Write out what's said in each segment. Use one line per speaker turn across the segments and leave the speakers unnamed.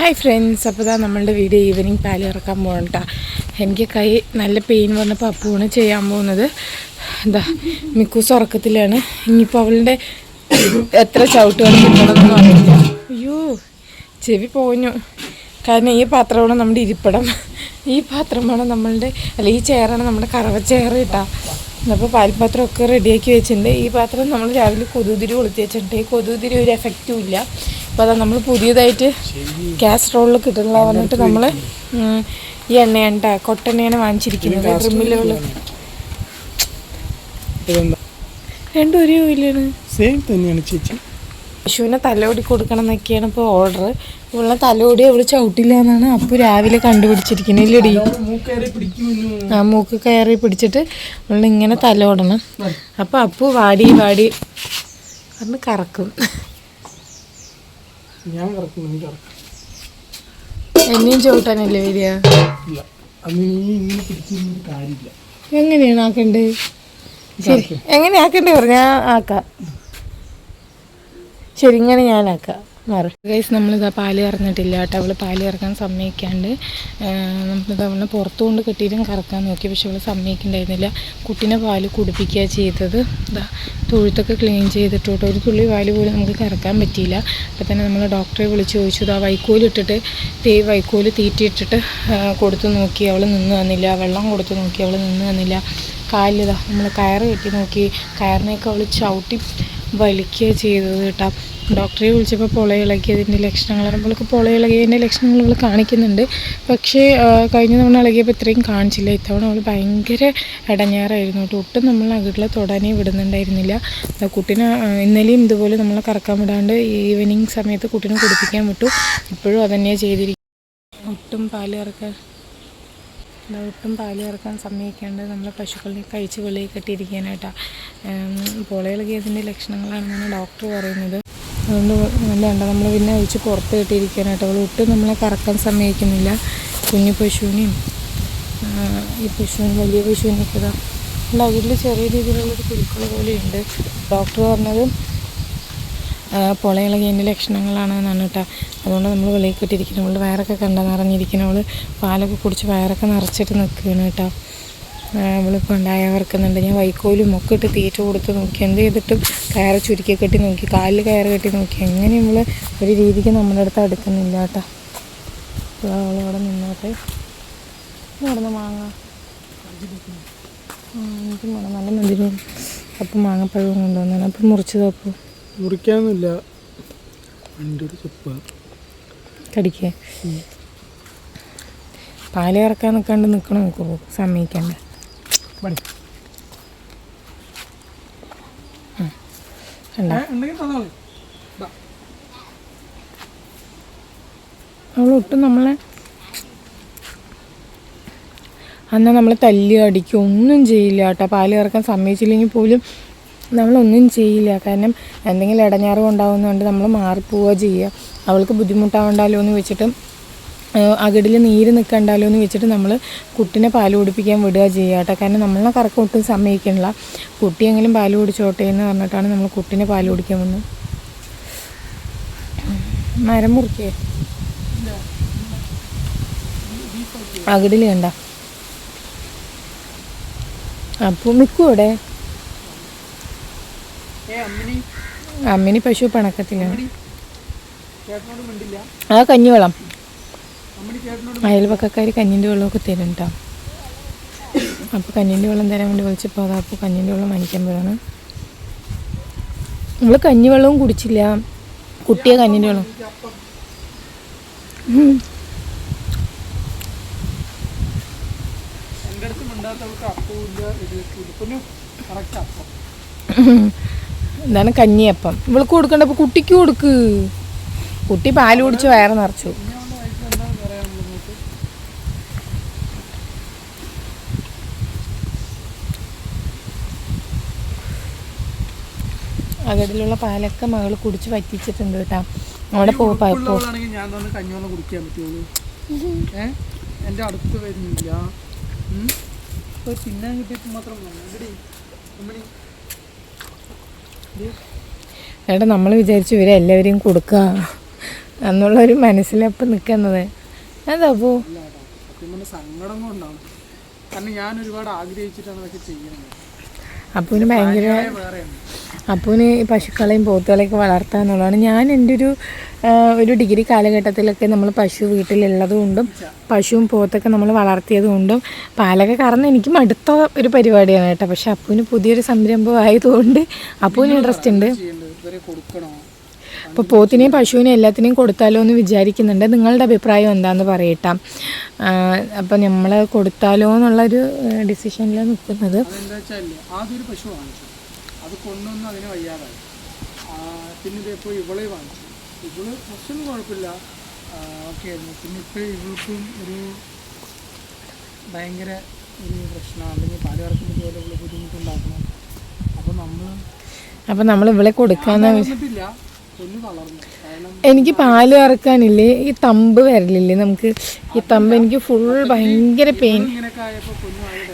Hi friends, അപ്പോൾ ഇതാ നമ്മളുടെ വീഡിയോ ഈവനിങ് പാല് ഇറക്കാൻ പോകണ്ട. എനിക്ക് കൈ നല്ല പെയിൻ വന്നപ്പോൾ അപ്പൂണ് ചെയ്യാൻ പോകുന്നത്. എന്താ മിക്കൂസ് ഉറക്കത്തിലാണ്. ഇനിയിപ്പോൾ അവളുടെ എത്ര ചവിട്ടുകൾ കിട്ടണമെന്ന് അറിയില്ല. അയ്യോ ചെവി പോഞ്ഞു. കാരണം ഈ പാത്രമാണ് നമ്മുടെ ഇരിപ്പിടം. ഈ പാത്രമാണ് നമ്മളുടെ ഈ ചെയറാണ് നമ്മുടെ കറവ ചെയർ കേട്ടോ. അപ്പോൾ പാൽപാത്രമൊക്കെ റെഡിയാക്കി വെച്ചിട്ടുണ്ട്. ഈ പാത്രം നമ്മൾ രാവിലെ കൊതുകുതിരി കൊളുത്തി വെച്ചിട്ടുണ്ട്. ഈ കൊതുകുതിരി ഒരു എഫക്റ്റും ഇല്ല. അപ്പോൾ അതാ നമ്മൾ പുതിയതായിട്ട് കാസറോളിൽ കിട്ടുള്ള വന്നിട്ട് നമ്മൾ ഈ എണ്ണയാണ് കൊട്ടെണ്ണയാണ് വാങ്ങിച്ചിരിക്കുന്നത്. ഡ്രിമ്മിലുള്ള രണ്ടും ഒരു ഇല്ലാണ്
സെയിം തന്നെയാണ് ചേച്ചി.
പശുവിനെ തലോടി കൊടുക്കണം എന്നൊക്കെയാണ് ഇപ്പോൾ ഓർഡർ. ഇവളെ തലോടി അവള് ചവിട്ടില്ല എന്നാണ് അപ്പു രാവിലെ കണ്ടുപിടിച്ചിരിക്കുന്നത്. ഇല്ലടി ആ മൂക്ക് കയറി പിടിച്ചിട്ട് ഇവളിങ്ങനെ തലോടണം. അപ്പോൾ അപ്പു വാടി വാടി പറഞ്ഞ് കറക്കും. എന്നെയും ചവിട്ടാനല്ലേ വരിക? എങ്ങനെയാണ് ആക്കണ്ടേ? ശരി, എങ്ങനെ ആക്കണ്ടേ പറഞ്ഞാൽ ആക്കാം. ശരി, ഇങ്ങനെ ഞാനാക്കാം. മാറി ഗൈസ്, നമ്മളിതാ പാല് കറന്നിട്ടില്ല കേട്ടോ. അവൾ പാല് കറക്കാൻ സമ്മതിക്കാണ്ട് നമ്മളിത് അവളെ പുറത്തു കൊണ്ട് കെട്ടിയിട്ടും കറക്കാൻ നോക്കി. പക്ഷെ അവൾ സമ്മതിക്കുന്നുണ്ടായിരുന്നില്ല. കുട്ടീനെ പാല് കുടിപ്പിക്കുക ചെയ്തത്. ഇതാ തൊഴുത്തൊക്കെ ക്ലീൻ ചെയ്തിട്ട് കേട്ടോ. ഒരു തുള്ളി പാല് പോലും നമുക്ക് കറക്കാൻ പറ്റിയില്ല. അപ്പോൾ തന്നെ നമ്മൾ ഡോക്ടറെ വിളിച്ച് ചോദിച്ചു. ഇതാ വൈക്കോലിട്ടിട്ട് വൈക്കോല് തീറ്റിയിട്ടിട്ട് കൊടുത്തു നോക്കി. അവൾ നിന്ന് വന്നില്ല. വെള്ളം കൊടുത്തു നോക്കി. അവൾ നിന്ന് വന്നില്ല. കാലിലിതാ നമ്മൾ കയറ് കെട്ടി നോക്കി. കയറിനെയൊക്കെ അവൾ ചവിട്ടി വലിക്കുക ചെയ്തത് കേട്ടോ. ഡോക്ടറെ വിളിച്ചപ്പോൾ പൊളയിളകിയതിൻ്റെ ലക്ഷണങ്ങൾ പറയുമ്പോഴേക്ക് പൊളയിളകിയതിൻ്റെ ലക്ഷണങ്ങൾ അവൾ കാണിക്കുന്നുണ്ട്. പക്ഷേ കഴിഞ്ഞ തവണ ഇളകിയപ്പോൾ ഇത്രയും കാണിച്ചില്ല. ഇത്തവണ അവൾ ഭയങ്കര ഇടഞ്ഞാറായിരുന്നു കേട്ടോ. ഒട്ടും നമ്മൾ അകിട്ടിൽ തൊടാനേ വിടുന്നുണ്ടായിരുന്നില്ല. കുട്ടീനെ ഇന്നലെയും ഇതുപോലെ നമ്മളെ കറക്കാൻ വിടാണ്ട് ഈവനിങ് സമയത്ത് കുട്ടീനെ കുടിപ്പിക്കാൻ വിട്ടു. ഇപ്പോഴും അതന്നെയാണ് ചെയ്തിരിക്കുന്നത്. ഒട്ടും പാല് കറക്കാൻ സമ്മതിക്കാണ്ട് നമ്മളെ പശുക്കളിനെ കഴിച്ച് വെളിയിൽ കെട്ടിയിരിക്കാനായിട്ടാണ്. പൊളയിളകിയതിൻ്റെ ലക്ഷണങ്ങളാണെന്നാണ് ഡോക്ടർ പറയുന്നത്. അതുകൊണ്ട് വേണ്ട നമ്മൾ പിന്നെ അഴിച്ച് പുറത്ത് കെട്ടിയിരിക്കാനായിട്ട്. അവൾ ഒട്ടും നമ്മളെ കറക്കാൻ സമ്മതിക്കുന്നില്ല. കുഞ്ഞു പശുവിനെയും ഈ പശുവിനും വലിയ പശുവിനൊക്കെ ഇതാ നമ്മുടെ അകിടിൽ ചെറിയ രീതിയിലുള്ളൊരു കുരുക്കൾ പോലെയുണ്ട്. ഡോക്ടർ പറഞ്ഞത് പൊളയിളകിയതിൻ്റെ ലക്ഷണങ്ങളാണെന്നാണ് കേട്ടോ. അതുകൊണ്ട് നമ്മൾ വെളിയിൽ കെട്ടിയിരിക്കണം. അവളുടെ വയറൊക്കെ നിറഞ്ഞിരിക്കണം. അവൾ പാലൊക്കെ കുടിച്ച് വയറൊക്കെ നിറച്ചിട്ട് നിൽക്കുകയാണ് കേട്ടോ. അവളിപ്പോൾ ഉണ്ടായവർക്കുന്നുണ്ട്. ഞാൻ വൈക്കോലും ഒക്കെ ഇട്ട് തീറ്റ കൊടുത്ത് നോക്കി. എന്ത് ചെയ്തിട്ടും കയറ് ചുരുക്കി കെട്ടി നോക്കി. കാലിൽ കയറ് കെട്ടി നോക്കി. എങ്ങനെ നമ്മൾ ഒരു രീതിക്ക് നമ്മുടെ അടുത്ത് അടുക്കുന്നില്ല കേട്ടോ. അവളവിടെ നിന്നോട്ടെ. നടന്ന് മാങ്ങ എനിക്കും വേണം. നല്ല മധുരവും. അപ്പം മാങ്ങപ്പഴവും കൊണ്ടുവന്നാണ്. അപ്പം മുറിച്ചത് അപ്പോൾ
മുറിക്കാനൊന്നുമില്ല.
കടിക്കേ പാല് കറക്കാൻ നിൽക്കാണ്ട് നിൽക്കണം. നോക്കുമോ സമ്മതിക്കണ്ടേ? അവളൊട്ടും നമ്മളെ അന്ന് നമ്മൾ തല്ലി അടിക്കും ഒന്നും ചെയ്യില്ല കേട്ടോ. പാല് കറക്കാൻ സമ്മതിച്ചില്ലെങ്കിൽ പോലും നമ്മളൊന്നും ചെയ്യില്ല. കാരണം എന്തെങ്കിലും ഇടഞ്ഞാറ് കൊണ്ടാവുന്നതുകൊണ്ട് നമ്മൾ മാറിപ്പോവുക ചെയ്യുക. അവൾക്ക് ബുദ്ധിമുട്ടാവണ്ടല്ലോ എന്ന് വെച്ചിട്ട് അകിടിൽ നീര് നിൽക്കണ്ടല്ലോ എന്ന് വെച്ചിട്ട് നമ്മൾ കുട്ടീനെ പാല് കുടിപ്പിക്കാൻ വിടുക ചെയ്യുക കേട്ടോ. കാരണം നമ്മളെ കറക്കം ഒട്ടും സമ്മതിക്കണില്ല. കുട്ടിയെങ്കിലും പാല് കുടിച്ചോട്ടെ എന്ന് പറഞ്ഞിട്ടാണ് നമ്മൾ കുട്ടീനെ പാല് കുടിക്കാൻ വന്നത്. മരം മുറിക്കേ അകിടിൽ കണ്ട അപ്പോൾ മിക്കൂടെ അമ്മിനി പശു പിണക്കത്തിലാണ്. ആ കഞ്ഞിവെള്ളം അയൽപക്കക്കാർ കഞ്ഞിൻ്റെ വെള്ളമൊക്കെ തരും കേട്ടോ. അപ്പോൾ കഞ്ഞിൻ്റെ വെള്ളം തരാൻ വേണ്ടി വിളിച്ചപ്പോൾ അതാ അപ്പോൾ കഞ്ഞിൻ്റെ വെള്ളം വാങ്ങിക്കാൻ പോയതാണ്. നമ്മൾ കഞ്ഞിവെള്ളവും കുടിച്ചില്ല. കുട്ടിയെ കഞ്ഞിൻ്റെ വെള്ളം എന്താണ് കഞ്ഞിയപ്പം ഇവൾക്ക് കൊടുക്കണ്ട. അപ്പോൾ കുട്ടിക്ക് കൊടുക്ക്. കുട്ടി പാല് കുടിച്ച് വയറ് നിറച്ചു. അകടിലുള്ള പാലൊക്കെ മകൾ കുടിച്ച് വറ്റിച്ചിട്ടുണ്ട് കേട്ടോ. അവിടെ ഏട്ടാ നമ്മൾ വിചാരിച്ചു ഇവരെ എല്ലാവരെയും കൊടുക്കുക. എന്നുള്ളൊരു മനസ്സിലപ്പം നിൽക്കുന്നത്. അതാ പോ
സത്യം പറഞ്ഞാൽ സങ്കടം കൊണ്ടാണ്. കാരണം ഞാൻ ഒരുപാട് ആഗ്രഹിച്ചിട്ടാണ് അതൊക്കെ ചെയ്യുന്നത്.
അപ്പൂന് ഭയങ്കര അപ്പൂന് പശുക്കളെയും പോത്തുകളെയൊക്കെ വളർത്തുക എന്നുള്ളതാണ്. ഞാൻ എൻ്റെ ഒരു ഡിഗ്രി കാലഘട്ടത്തിലൊക്കെ നമ്മൾ പശു വീട്ടിലുള്ളത് കൊണ്ടും പശുവും പോത്തൊക്കെ നമ്മൾ വളർത്തിയത് കൊണ്ടും പാലൊക്കെ കറന്ന് എനിക്ക് മടുത്ത ഒരു പരിപാടിയാണ് കേട്ടോ. പക്ഷെ അപ്പൂന് പുതിയൊരു സംരംഭം ആയതുകൊണ്ട് അപ്പൂന് ഇൻട്രസ്റ്റ് ഉണ്ട്. അപ്പോൾ പോത്തിനെയും പശുവിനെയും എല്ലാത്തിനെയും കൊടുത്താലോ എന്ന് വിചാരിക്കുന്നുണ്ട്. നിങ്ങളുടെ അഭിപ്രായം എന്താണെന്ന് പറയട്ടാം. അപ്പം നമ്മൾ കൊടുത്താലോ എന്നുള്ളൊരു ഡിസിഷനിലാണ് നിൽക്കുന്നത്.
ആദ്യം ഒരു പശു വാങ്ങിച്ചു, അത് കൊണ്ടൊന്നും അതിന് വയ്യാതായി. പിന്നെ ഇതേപ്പോൾ ഇവളെ വാങ്ങിച്ചു. ഇവള് കുറച്ചൊന്നും കുഴപ്പമില്ല, ഓക്കെ ആയിരുന്നു. പിന്നെ ഇപ്പോൾ ഇവൾക്കും ഒരു ഭയങ്കര ഒരു പ്രശ്നമാണ്, അല്ലെങ്കിൽ പാല് കറക്കുന്ന പോലെ ഇവള് ബുദ്ധിമുട്ടുണ്ടാക്കണം. അപ്പം നമ്മൾ ഇവളെ കൊടുക്കാന്ന് എനിക്ക് പാല് കറക്കാനില്ലേ ഈ തമ്പ് വരലില്ലേ നമുക്ക്, ഈ തമ്പ് എനിക്ക് ഫുൾ ഭയങ്കര പെയിൻ.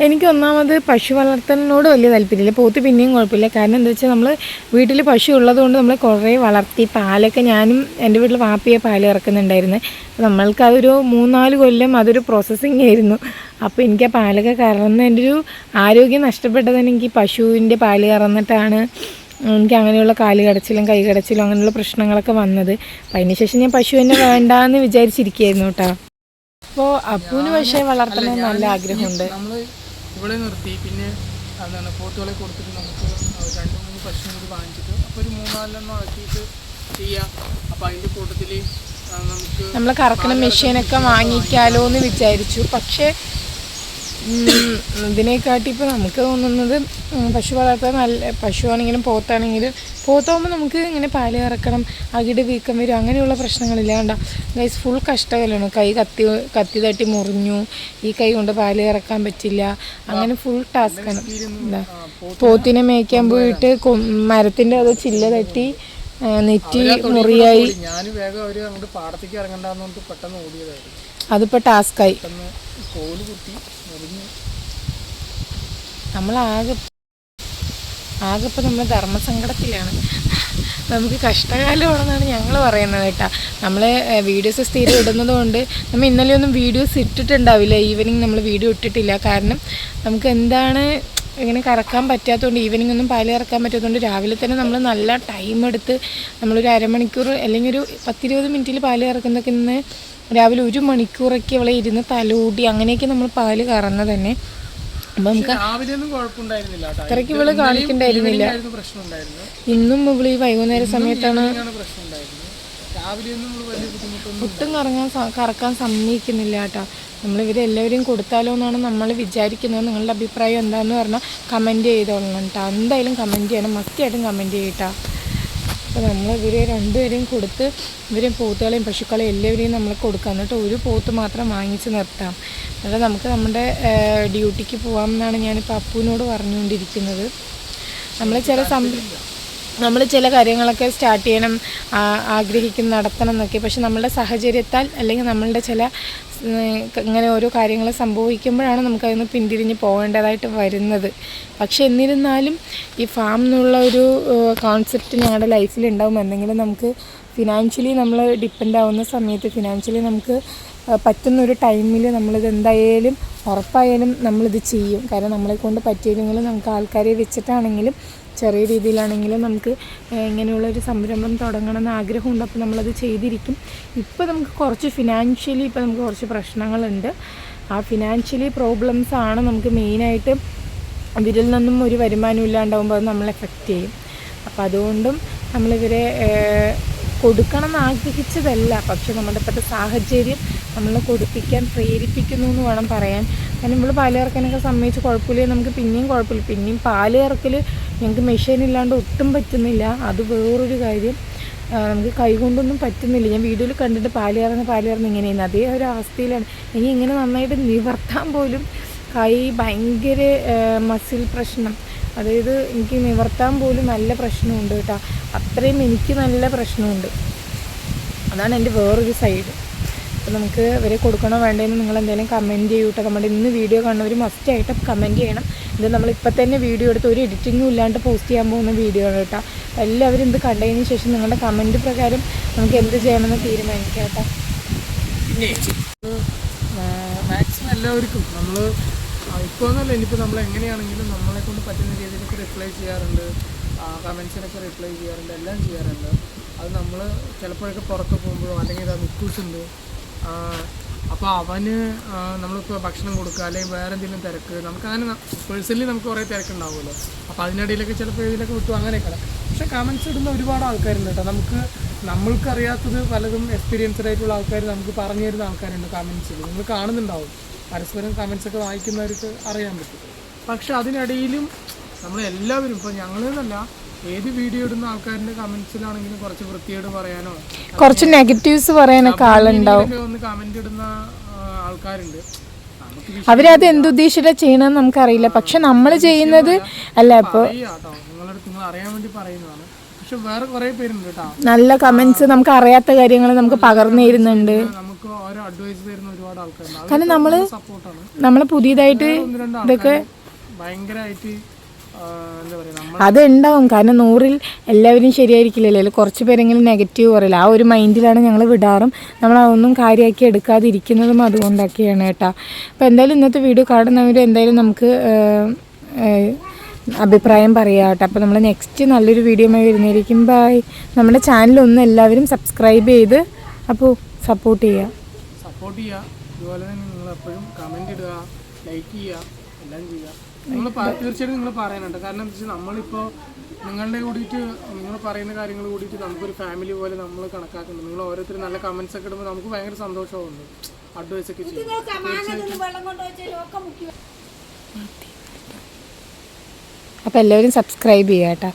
എനിക്ക് ഒന്നാമത് പശു വളർത്തലിനോട് വലിയ താല്പര്യമില്ല. പോത്ത് പിന്നെയും കുഴപ്പമില്ല. കാരണം എന്താ വെച്ചാൽ നമ്മൾ വീട്ടിൽ പശു ഉള്ളത് കൊണ്ട് നമ്മൾ കുറേ വളർത്തി പാലൊക്കെ ഞാനും എൻ്റെ വീട്ടിൽ വാപ്പിയെ പാല് കറക്കുന്നുണ്ടായിരുന്നു. നമ്മൾക്ക് അതൊരു 3-4 കൊല്ലം അതൊരു പ്രോസസ്സിങ് ആയിരുന്നു. അപ്പോൾ എനിക്ക് ആ പാലൊക്കെ കറന്ന് എൻ്റെ ഒരു ആരോഗ്യം നഷ്ടപ്പെട്ടത് എനിക്ക് പശുവിൻ്റെ പാല് കറന്നിട്ടാണ്. എനിക്ക് അങ്ങനെയുള്ള കാല് കടച്ചിലും കൈ കടച്ചിലും അങ്ങനെയുള്ള പ്രശ്നങ്ങളൊക്കെ വന്നത്. അപ്പം അതിന് ശേഷം ഞാൻ പശു തന്നെ വേണ്ടാന്ന് വിചാരിച്ചിരിക്കുകയായിരുന്നു കേട്ടോ. അപ്പോൾ അപ്പൂന് പക്ഷേ വളർത്തണം നല്ല ആഗ്രഹമുണ്ട്. നമ്മൾ ഇവിടെ നിർത്തി പിന്നെ എന്താണ് പോത്തുകളെ കൊടുത്തിട്ട് നമുക്ക് 2-3 പശു കൂടി വാങ്ങിച്ചിട്ട് അപ്പോൾ ഒരു 3-4 ആക്കിയിട്ട് ചെയ്യാം. അപ്പോൾ അതിൻ്റെ കൂട്ടത്തിൽ
നമ്മൾ കറക്കണ മെഷീനൊക്കെ വാങ്ങിക്കാലോ എന്ന് വിചാരിച്ചു. പക്ഷേ ഇതിനെക്കാട്ടി ഇപ്പോൾ നമുക്ക് തോന്നുന്നത് പശു വളർത്താൻ നല്ല, പശുവാണെങ്കിലും പോത്താണെങ്കിലും, പോത്താകുമ്പോൾ നമുക്ക് ഇങ്ങനെ പാല് കറക്കണം, അകിട് വീക്കം വരും, അങ്ങനെയുള്ള പ്രശ്നങ്ങളില്ല. കണ്ട ഗൈസ് ഫുൾ കഷ്ടകലാണ്. കൈ കത്തി തട്ടി മുറിഞ്ഞു, ഈ കൈ കൊണ്ട് പാല് കറക്കാൻ പറ്റില്ല, അങ്ങനെ ഫുൾ ടാസ്ക്കാണ്. എന്താ പോത്തിനെ മേയ്ക്കാൻ പോയിട്ട് മരത്തിൻ്റെ അത് ചില്ല തട്ടി നെറ്റി മുറിയായി.
ഞാൻ വേഗം അവർ അങ്ങോട്ട് പാടത്തേക്ക് ഇറങ്ങണ്ടെന്ന് പെട്ടെന്ന് ഓടിയതായിരുന്നു.
അതിപ്പോൾ ടാസ്ക്കായി.
കോല് കുത്തി മുറിഞ്ഞു.
നമ്മളാകെ ഇപ്പോൾ നമ്മൾ ധർമ്മസങ്കടത്തിലാണ്. നമുക്ക് കഷ്ടകാലമാണെന്നാണ് ഞങ്ങൾ പറയുന്നത് കേട്ടോ. നമ്മൾ വീഡിയോസ് സ്ഥിരം ഇടുന്നത് കൊണ്ട് നമ്മൾ ഇന്നലെയൊന്നും വീഡിയോസ് ഇട്ടിട്ടുണ്ടാവില്ല. ഈവനിങ് നമ്മൾ വീഡിയോ ഇട്ടിട്ടില്ല. കാരണം നമുക്ക് എന്താണ് ഇങ്ങനെ കറക്കാൻ പറ്റാത്തതുകൊണ്ട്, ഈവനിങ് ഒന്നും പാല് കറക്കാൻ പറ്റാത്തതുകൊണ്ട് രാവിലെ തന്നെ നമ്മൾ നല്ല ടൈം എടുത്ത് നമ്മളൊരു അരമണിക്കൂർ അല്ലെങ്കിൽ ഒരു 10-20 മിനിറ്റിൽ പാല് കറക്കുന്നതൊക്കെ ഇന്ന് രാവിലെ 1 മണിക്കൂറൊക്കെ അവളെ ഇരുന്ന് തലോടി അങ്ങനെയൊക്കെ നമ്മൾ പാല് കറന്നത് തന്നെ. അപ്പം നമുക്ക് അത്രയ്ക്ക് ഇവള് കാണിക്കണ്ടായിരുന്നില്ല. ഇന്നും ഇവള് ഈ വൈകുന്നേര സമയത്താണ് ഒട്ടും കറക്കാൻ സമ്മതിക്കുന്നില്ല കേട്ടോ. നമ്മളിവരെല്ലാവരെയും കൊടുത്താലോ എന്നാണ് നമ്മൾ വിചാരിക്കുന്നത്. നിങ്ങളുടെ അഭിപ്രായം എന്താണെന്ന് പറഞ്ഞാൽ കമൻറ്റ് ചെയ്തോളണം കേട്ടോ. എന്തായാലും കമൻറ്റ് ചെയ്യണം, മസ്റ്റായിട്ടും കമൻറ്റ് ചെയ്യട്ടോ. അപ്പോൾ നമ്മൾ ഇവരെ 2 പേരെയും കൊടുത്ത് ഇവരെയും പോത്തുകളെയും പശുക്കളെയും എല്ലാവരെയും നമ്മൾ കൊടുക്കാം. എന്നിട്ട് ഒരു പോത്ത് മാത്രം വാങ്ങിച്ച് നിർത്താം. എന്നിട്ട് നമുക്ക് നമ്മുടെ ഡ്യൂട്ടിക്ക് പോകാം എന്നാണ് ഞാനിപ്പോൾ അപ്പൂനോട് പറഞ്ഞുകൊണ്ടിരിക്കുന്നത്. നമ്മൾ ചില കാര്യങ്ങളൊക്കെ സ്റ്റാർട്ട് ചെയ്യണം ആഗ്രഹിക്കും, നടത്തണം എന്നൊക്കെ. പക്ഷെ നമ്മളുടെ സാഹചര്യത്താൽ അല്ലെങ്കിൽ നമ്മളുടെ ചില ഇങ്ങനെ ഓരോ കാര്യങ്ങൾ സംഭവിക്കുമ്പോഴാണ് നമുക്കതൊന്ന് പിന്തിരിഞ്ഞ് പോകേണ്ടതായിട്ട് വരുന്നത്. പക്ഷെ എന്നിരുന്നാലും ഈ ഫാം എന്നുള്ള ഒരു കോൺസെപ്റ്റ് ഞങ്ങളുടെ ലൈഫിലുണ്ടാവും. എന്തെങ്കിലും നമുക്ക് ഫിനാൻഷ്യലി നമ്മൾ ഡിപ്പെൻഡ് ആവുന്ന സമയത്ത്, ഫിനാൻഷ്യലി നമുക്ക് പറ്റുന്നൊരു ടൈമിൽ നമ്മളിത് എന്തായാലും ഉറപ്പായാലും നമ്മളിത് ചെയ്യും. കാരണം നമ്മളെക്കൊണ്ട് പറ്റിയില്ലെങ്കിലും നമുക്ക് ആൾക്കാരെ വെച്ചിട്ടാണെങ്കിലും ചെറിയ രീതിയിലാണെങ്കിലും നമുക്ക് ഇങ്ങനെയുള്ളൊരു സംരംഭം തുടങ്ങണമെന്ന് ആഗ്രഹമുണ്ട്. അപ്പോൾ നമ്മളത് ചെയ്തിരിക്കും. ഇപ്പോൾ നമുക്ക് കുറച്ച് ഫിനാൻഷ്യലി ഇപ്പോൾ നമുക്ക് കുറച്ച് പ്രശ്നങ്ങളുണ്ട്. ആ ഫിനാൻഷ്യലി പ്രോബ്ലംസാണ് നമുക്ക് മെയിനായിട്ട് ഇതിൽ നിന്നും ഒരു വരുമാനം ഇല്ലാണ്ടാവുമ്പോൾ അത് നമ്മളെ എഫക്റ്റ് ചെയ്യും. അപ്പോൾ അതുകൊണ്ടും നമ്മളിവരെ കൊടുക്കണം എന്ന് ആഗ്രഹിച്ചതല്ല. പക്ഷെ നമ്മുടെ ഇപ്പോഴത്തെ സാഹചര്യം നമ്മളെ കൊടുപ്പിക്കാൻ പ്രേരിപ്പിക്കുന്നു എന്ന് വേണം പറയാൻ. കാരണം നമ്മൾ പാല് കറക്കാനൊക്കെ സമ്മതിച്ച് കുഴപ്പമില്ല, നമുക്ക് പിന്നെയും കുഴപ്പമില്ല. പിന്നെയും പാല് കറക്കൽ ഞങ്ങൾക്ക് മെഷീൻ ഇല്ലാണ്ട് ഒട്ടും പറ്റുന്നില്ല. അത് വേറൊരു കാര്യം. നമുക്ക് കൈകൊണ്ടൊന്നും പറ്റുന്നില്ല. ഞാൻ വീഡിയോയിൽ കണ്ടിട്ട് പാല് കറന്ന് ഇങ്ങനെയാണ് അതേ ഒരു അവസ്ഥയിലാണ്. എനിക്ക് ഇങ്ങനെ നന്നായിട്ട് നിവർത്താൻ പോലും കൈ ഭയങ്കര മസിൽ പ്രശ്നം, അതായത് എനിക്ക് നിവർത്താൻ പോലും നല്ല പ്രശ്നമുണ്ട് കേട്ടോ. അത്രയും എനിക്ക് നല്ല പ്രശ്നമുണ്ട്. അതാണ് എൻ്റെ വേറൊരു സൈഡ്.
അപ്പോൾ നമുക്ക് ഇവരെ കൊടുക്കണോ വേണ്ടതെന്ന് നിങ്ങൾ എന്തായാലും കമൻറ്റ് ചെയ്യൂ കേട്ടോ. നമ്മുടെ ഇന്ന് വീഡിയോ കാണുന്നവർ മസ്റ്റായിട്ട് കമൻറ്റ് ചെയ്യണം. ഇത് നമ്മളിപ്പോൾ തന്നെ വീഡിയോ എടുത്ത് ഒരു എഡിറ്റിങ്ങും ഇല്ലാണ്ട് പോസ്റ്റ് ചെയ്യാൻ പോകുന്ന വീഡിയോ ആണ് കേട്ടോ. എല്ലാവരും ഇത് കണ്ടതിന് ശേഷം നിങ്ങളുടെ കമൻറ്റ് പ്രകാരം നമുക്ക് എന്ത് ചെയ്യണമെന്ന് തീരുമാനിക്കാം കേട്ടോ.
പിന്നെ മാക്സിമം എല്ലാവർക്കും നമ്മൾ ഇപ്പോൾ എന്നല്ല, ഇനിയിപ്പോൾ നമ്മൾ എങ്ങനെയാണെങ്കിലും നമ്മളെ കൊണ്ട് പറ്റുന്ന രീതിയിലൊക്കെ റിപ്ലൈ ചെയ്യാറുണ്ട്, കമൻസിനൊക്കെ റിപ്ലൈ ചെയ്യാറുണ്ട്, എല്ലാം ചെയ്യാറുണ്ട്. അത് നമ്മൾ ചിലപ്പോഴൊക്കെ പുറത്ത് പോകുമ്പോഴോ അല്ലെങ്കിൽ അത് മിക്കൂസുണ്ട്, അപ്പോൾ അവന് നമ്മളിപ്പോൾ ഭക്ഷണം കൊടുക്കുക അല്ലെങ്കിൽ വേറെ എന്തെങ്കിലും തിരക്ക്, നമുക്കങ്ങനെ പേഴ്സണലി നമുക്ക് കുറേ തിരക്കുണ്ടാവുമല്ലോ. അപ്പോൾ അതിനിടയിലൊക്കെ ചിലപ്പോൾ ഇതിലൊക്കെ വിട്ടു അങ്ങനെയൊക്കെ. പക്ഷേ കമൻസ് ഇടുന്ന ഒരുപാട് ആൾക്കാരുണ്ട് കേട്ടോ. നമ്മൾക്കറിയാത്തത് പലതും എക്സ്പീരിയൻസ്ഡ് ആയിട്ടുള്ള ആൾക്കാർ നമുക്ക് പറഞ്ഞു തരുന്ന ആൾക്കാരുണ്ട് കമൻസിൽ. നിങ്ങൾ കാണുന്നുണ്ടാവും, പരസ്പരം കമൻസൊക്കെ വായിക്കുന്നവർക്ക് അറിയാൻ പറ്റും. പക്ഷെ അതിനിടയിലും നമ്മളെല്ലാവരും ഇപ്പോൾ ഞങ്ങളെന്നല്ല, ഏത് വീഡിയോ ഇടുന്ന ആൾക്കാരുടെ കമൻസിലാണെങ്കിലും കുറച്ച് വൃത്തിയോട് പറയാനോ
കുറച്ച് നെഗറ്റീവ്സ് പറയാനൊക്കെ ആളുണ്ടാവും.
ഒന്ന് കമൻറ്റ് ഇടുന്ന ആൾക്കാരുണ്ട്.
അവരത് എന്തുദ്ദേശിച്ചിട്ടാണ് ചെയ്യണമെന്ന് നമുക്കറിയില്ല. പക്ഷെ നമ്മൾ ചെയ്യുന്നത് അല്ല. ഇപ്പോൾ
നിങ്ങളടുത്ത് നിങ്ങൾ അറിയാൻ വേണ്ടി പറയുന്നതാണ്. പക്ഷെ വേറെ കുറേ പേരുണ്ട് കേട്ടോ,
നല്ല കമൻസ്, നമുക്ക് അറിയാത്ത കാര്യങ്ങൾ നമുക്ക് പകർന്നു തരുന്നുണ്ട്.
നമുക്ക് ഓരോ അഡ്വൈസ് തരുന്ന ഒരുപാട് ആൾക്കാരുണ്ട്.
കാരണം
സപ്പോർട്ടാണ്.
നമ്മൾ പുതിയതായിട്ട് ഇതൊക്കെ
ഭയങ്കരമായിട്ട് എന്താ പറയുക,
അത് ഉണ്ടാവും. കാരണം 100-ൽ എല്ലാവരും ശരിയായിരിക്കില്ലല്ലോ, കുറച്ച് പേരെങ്കിലും നെഗറ്റീവ് പറയില്ല. ആ ഒരു മൈൻഡിലാണ് ഞങ്ങൾ വിടാറും. നമ്മൾ അതൊന്നും കാര്യമാക്കി എടുക്കാതിരിക്കുന്നതും അതുകൊണ്ടൊക്കെയാണ് കേട്ടോ. അപ്പോൾ എന്തായാലും ഇന്നത്തെ വീഡിയോ കാണുന്നവർ എന്തായാലും നമുക്ക് അഭിപ്രായം പറയാം കേട്ടോ. അപ്പോൾ നമ്മൾ നെക്സ്റ്റ് നല്ലൊരു വീഡിയോയുമായി വരുന്നതായിരിക്കും. ബൈ. നമ്മുടെ ചാനലൊന്നും എല്ലാവരും സബ്സ്ക്രൈബ് ചെയ്ത് അപ്പോൾ സപ്പോർട്ട് ചെയ്യുക.
അതുപോലെ തന്നെ നിങ്ങൾ എപ്പോഴും കമൻറ്റ് ഇടുക, ലൈക്ക് ചെയ്യുക, എല്ലാം ചെയ്യുക. നിങ്ങൾ തീർച്ചയായിട്ടും നിങ്ങൾ പറയാനുണ്ട്. കാരണം എന്താ വെച്ചാൽ നമ്മളിപ്പോൾ നിങ്ങളുടെ കൂടിയിട്ട് നിങ്ങൾ പറയുന്ന കാര്യങ്ങൾ കൂടിയിട്ട് നമുക്കൊരു ഫാമിലി പോലെ നമ്മൾ കണക്കാക്കുന്നുണ്ട്. നിങ്ങൾ ഓരോരുത്തരും നല്ല കമൻസ് ഒക്കെ ഇടുമ്പോൾ നമുക്ക് ഭയങ്കര സന്തോഷമാവുന്നുണ്ട്. അഡ്വൈസ് ഒക്കെ ചെയ്യും.
അപ്പോൾ എല്ലാവരും സബ്സ്ക്രൈബ് ചെയ്യാം കേട്ടോ.